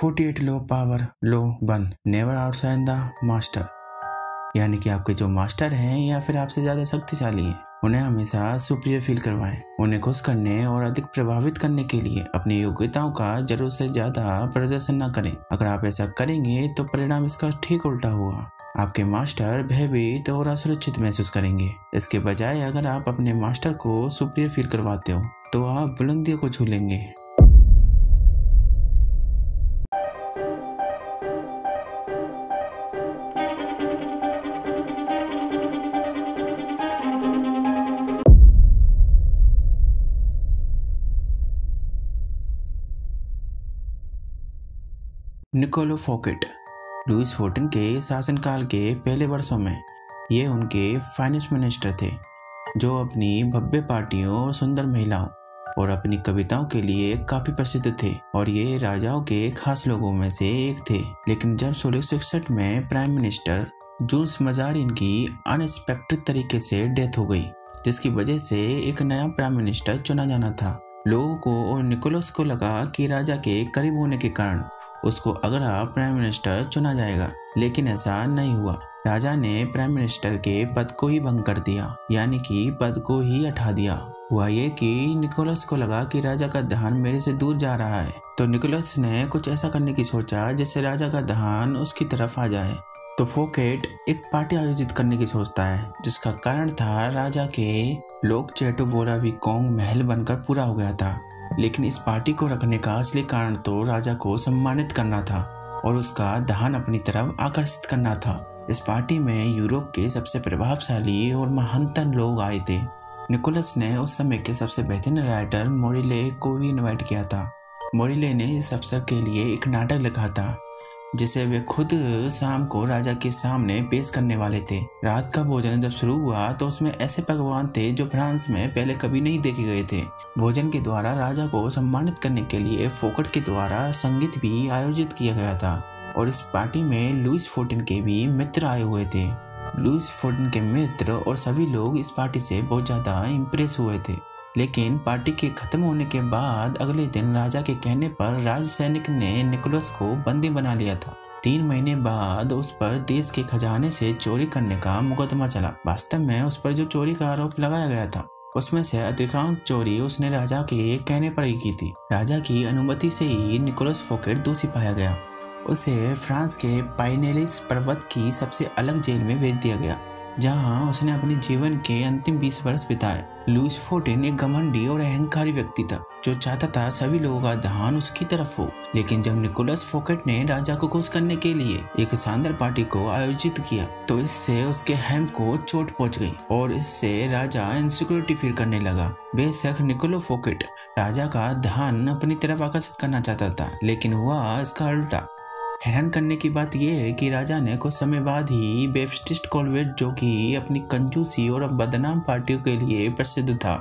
48 low power low 1 never outshine the master, यानी कि आपके जो मास्टर हैं या फिर आपसे ज़्यादा शक्तिशाली हैं उन्हें हमेशा सुपीरियर फील करवाएं। उन्हें खुश करने और अधिक प्रभावित करने के लिए अपनी योग्यताओं का जरूरत से ज़्यादा प्रदर्शन न करें। अगर आप ऐसा करेंगे तो परिणाम इसका ठीक उल्टा होगा। आपके मास्टर भयभीत और असुरक्षित महसूस करेंगे। इसके बजाय अगर आप अपने मास्टर को सुपीरियर फील करवाते हो तो आप बुलंदियों को छू लेंगे। निकोलो फोकेट लुईस XIV के शासनकाल के पहले वर्षों में ये उनके फाइनेंस मिनिस्टर थे, जो अपनी भव्य पार्टियों और सुंदर महिलाओं और अपनी कविताओं के लिए काफी प्रसिद्ध थे और ये राजाओं के खास लोगों में से एक थे। लेकिन जब 1661 में प्राइम मिनिस्टर जूल्स मजारिन की अनएक्सपेक्टेड तरीके से डेथ हो गई, जिसकी वजह से एक नया प्राइम मिनिस्टर चुना जाना था। लोगों को और निकोलस को लगा कि राजा के करीब होने के कारण उसको अगला प्राइम मिनिस्टर चुना जाएगा, लेकिन ऐसा नहीं हुआ। राजा ने प्राइम मिनिस्टर के पद को ही भंग कर दिया, यानी कि पद को ही हटा दिया। हुआ ये कि निकोलस को लगा कि राजा का ध्यान मेरे से दूर जा रहा है, तो निकोलस ने कुछ ऐसा करने की सोचा जिससे राजा का ध्यान उसकी तरफ आ जाए। तो फोकेट एक पार्टी आयोजित करने की सोचता है, जिसका कारण था राजा के लोक चेटो बोराविकोंग महल बनकर पूरा हो गया था। लेकिन इस पार्टी को रखने का असली कारण तो राजा को सम्मानित करना था और उसका ध्यान अपनी तरफ आकर्षित करना था। इस पार्टी में यूरोप के सबसे प्रभावशाली और महानतम लोग आए थे। निकोलस ने उस समय के सबसे बेहतरीन राइटर मोरिले को भी इनवाइट किया था। मोरिले ने इस अवसर के लिए एक नाटक लिखा था, जिसे वे खुद शाम को राजा के सामने पेश करने वाले थे। रात का भोजन जब शुरू हुआ तो उसमें ऐसे पकवान थे जो फ्रांस में पहले कभी नहीं देखे गए थे। भोजन के द्वारा राजा को सम्मानित करने के लिए फोकेट के द्वारा संगीत भी आयोजित किया गया था और इस पार्टी में लुईस XIV के भी मित्र आए हुए थे। लुईस XIV के मित्र और सभी लोग इस पार्टी से बहुत ज्यादा इम्प्रेस हुए थे। लेकिन पार्टी के खत्म होने के बाद अगले दिन राजा के कहने पर राज सैनिक ने निकोलस को बंदी बना लिया था। 3 महीने बाद उस पर देश के खजाने से चोरी करने का मुकदमा चला। वास्तव में उस पर जो चोरी का आरोप लगाया गया था उसमें से अधिकांश चोरी उसने राजा के कहने पर ही की थी। राजा की अनुमति से ही निकोलस फोकेट दोषी पाया गया। उसे फ्रांस के पाइनेलिस पर्वत की सबसे अलग जेल में भेज दिया गया, जहां उसने अपने जीवन के अंतिम 20 वर्ष बिताए। लुईस XIV एक घमंडी और अहंकारी व्यक्ति था, जो चाहता था सभी लोगों का ध्यान उसकी तरफ हो। लेकिन जब निकोलस फोकेट ने राजा को खुश करने के लिए एक शानदार पार्टी को आयोजित किया, तो इससे उसके हेम को चोट पहुंच गई और इससे राजा इनसिक्योरिटी फील करने लगा। बेशक निकोलो फोकेट राजा का ध्यान अपनी तरफ आकर्षित करना चाहता था, लेकिन हुआ इसका उल्टा। हैरान करने की बात यह है कि राजा ने कुछ समय बाद ही बैप्टिस्ट कोलवेट, जो कि अपनी कंजूसी और बदनाम पार्टियों के लिए प्रसिद्ध था,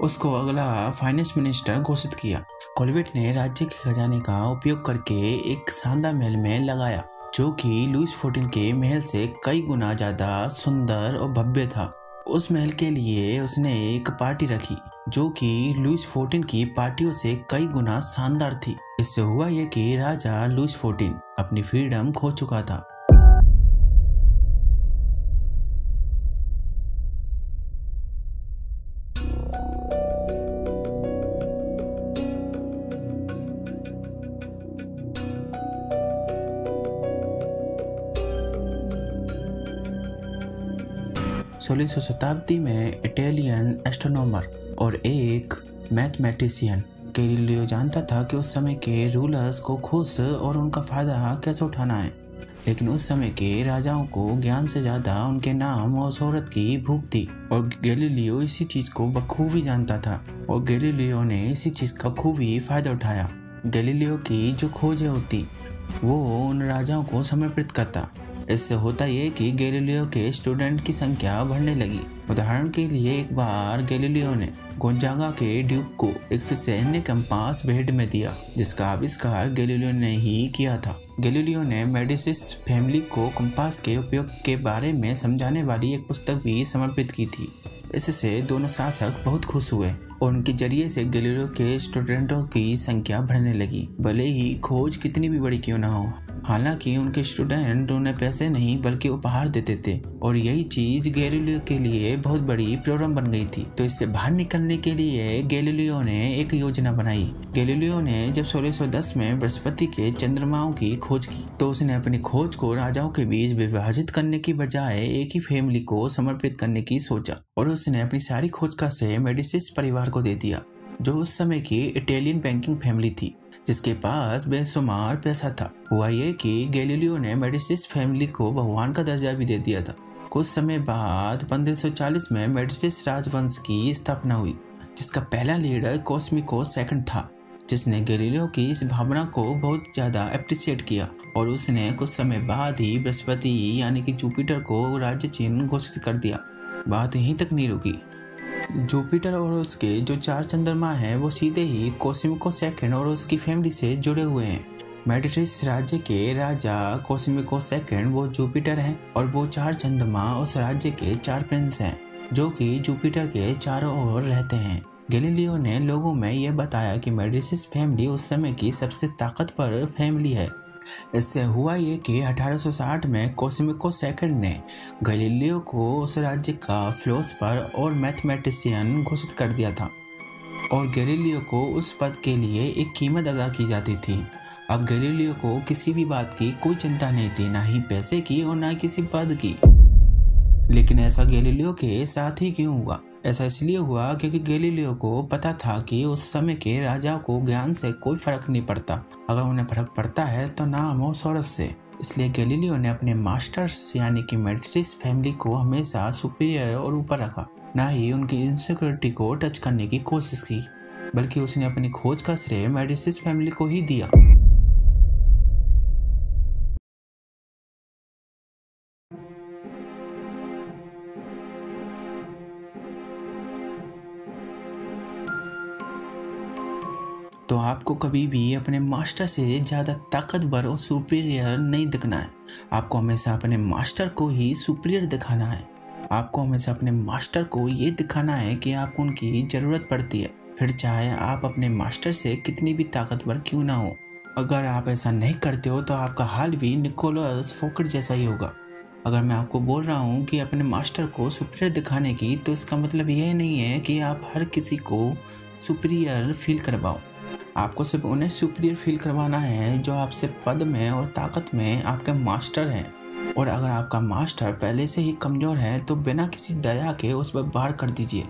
उसको अगला फाइनेंस मिनिस्टर घोषित किया। कोलवेट ने राज्य के खजाने का उपयोग करके एक शानदार महल में लगाया, जो कि लुईस XIV के महल से कई गुना ज्यादा सुंदर और भव्य था। उस महल के लिए उसने एक पार्टी रखी, जो कि लुईस XIV की पार्टियों से कई गुना शानदार थी। इससे हुआ यह कि राजा लुईस XIV अपनी फ्रीडम खो चुका था। सोलहवीं शताब्दी में इटालियन एस्ट्रोनॉमर और एक मैथमेटिशियन गैलीलियो जानता था कि उस समय के रूलर्स को खुश और उनका फायदा कैसे उठाना है। लेकिन उस समय के राजाओं को ज्ञान से ज्यादा उनके नाम और शोहरत की भूख थी और गैलीलियो इसी चीज को बखूबी जानता था और गैलीलियो ने इसी चीज का खूबी फायदा उठाया। गैलीलियो की जो खोजें होती वो उन राजाओं को समर्पित करता। इससे होता ये कि गैलीलियो के स्टूडेंट की संख्या बढ़ने लगी। उदाहरण के लिए एक बार गैलीलियो ने गोंजागा के ड्यूक को एक सैन्य कंपास भेंट में दिया, जिसका आविष्कार गैलीलियो ने ही किया था। गैलीलियो ने मेडिसिस फैमिली को कंपास के उपयोग के बारे में समझाने वाली एक पुस्तक भी समर्पित की थी। इससे दोनों शासक बहुत खुश हुए और उनके जरिए से गैलीलियो के स्टूडेंटों की संख्या बढ़ने लगी, भले ही खोज कितनी भी बड़ी क्यों ना हो। हालांकि उनके स्टूडेंट उन्हें पैसे नहीं बल्कि उपहार देते थे और यही चीज गैलीलियो के लिए बहुत बड़ी प्रॉब्लम बन गई थी। तो इससे बाहर निकलने के लिए गैलीलियो ने एक योजना बनाई। गैलीलियो ने जब 1610 में बृहस्पति के चंद्रमाओं की खोज की तो उसने अपनी खोज को राजाओं के बीच विभाजित करने की बजाय एक ही फैमिली को समर्पित करने की सोचा और उसने अपनी सारी खोज का श्रेय मेडिसिस परिवार को दे दिया, जो उस समय की इटालियन बैंकिंग फैमिली थी जिसके पास बेशुमार पैसा था। हुआ ये कि गैलीलियो ने मेडिसिस फैमिली को भगवान का दर्जा भी दे दिया था। कुछ समय बाद 1540 में मेडिसिस राजवंश की स्थापना हुई, जिसका पहला लीडर कोस्मिको सेकंड था, जिसने गैलीलियो की इस भावना को बहुत ज्यादा अप्रिशिएट किया और उसने कुछ समय बाद ही बृहस्पति यानी कि जुपिटर को राज्य चिन्ह घोषित कर दिया। बात यहीं तक नहीं रुकी। जुपिटर और उसके जो 4 चंद्रमा हैं वो सीधे ही कोस्मिको सेकंड और उसकी फैमिली से जुड़े हुए हैं। मेडिसिस राज्य के राजा कोस्मिको सेकंड वो जुपिटर हैं और वो 4 चंद्रमा उस राज्य के 4 प्रिंस हैं जो कि जुपिटर के चारों ओर रहते हैं। गैलीलियो ने लोगों में यह बताया कि मेडिसिस फैमिली उस समय की सबसे ताकतवर फैमिली है। इससे हुआ ये कि 1860 में कोस्मिको सेकंड ने गैलीलियो को उस राज्य का फिलोसफर और मैथमेटिशियन घोषित कर दिया था और गैलीलियो को उस पद के लिए एक कीमत अदा की जाती थी। अब गैलीलियो को किसी भी बात की कोई चिंता नहीं थी, ना ही पैसे की और ना किसी पद की। लेकिन ऐसा गैलीलियो के साथ ही क्यों हुआ? ऐसा इसलिए हुआ क्योंकि गैलीलियो को पता था कि उस समय के राजाओं को ज्ञान से कोई फर्क नहीं पड़ता, अगर उन्हें फर्क पड़ता है तो नाम और शोहरत से। इसलिए गैलीलियो ने अपने मास्टर्स यानी कि मेडिसिस फैमिली को हमेशा सुपीरियर और ऊपर रखा, ना ही उनकी इनसिक्योरिटी को टच करने की कोशिश की, बल्कि उसने अपनी खोज का श्रेय मेडिसिस फैमिली को ही दिया। तो आपको कभी भी अपने मास्टर से ज़्यादा ताकतवर और सुपीरियर नहीं दिखना है। आपको हमेशा अपने मास्टर को ही सुपीरियर दिखाना है। आपको हमेशा अपने मास्टर को ये दिखाना है कि आपको उनकी ज़रूरत पड़ती है, फिर चाहे आप अपने मास्टर से कितनी भी ताकतवर क्यों ना हो। अगर आप ऐसा नहीं करते हो तो आपका हाल भी निकोलस फोकेट जैसा ही होगा। अगर मैं आपको बोल रहा हूँ कि अपने मास्टर को सुपीरियर दिखाने की, तो इसका मतलब यह नहीं है कि आप हर किसी को सुपीरियर फील करवाओ। आपको सिर्फ उन्हें सुपीरियर फील करवाना है जो आपसे पद में और ताकत में आपके मास्टर हैं। और अगर आपका मास्टर पहले से ही कमज़ोर है तो बिना किसी दया के उस पर बाहर कर दीजिए।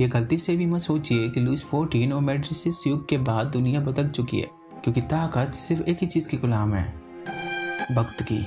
ये गलती से भी मत सोचिए कि लुईस XIV और मेडिसिस युग के बाद दुनिया बदल चुकी है, क्योंकि ताकत सिर्फ एक ही चीज़ की गुलाम है, वक्त की।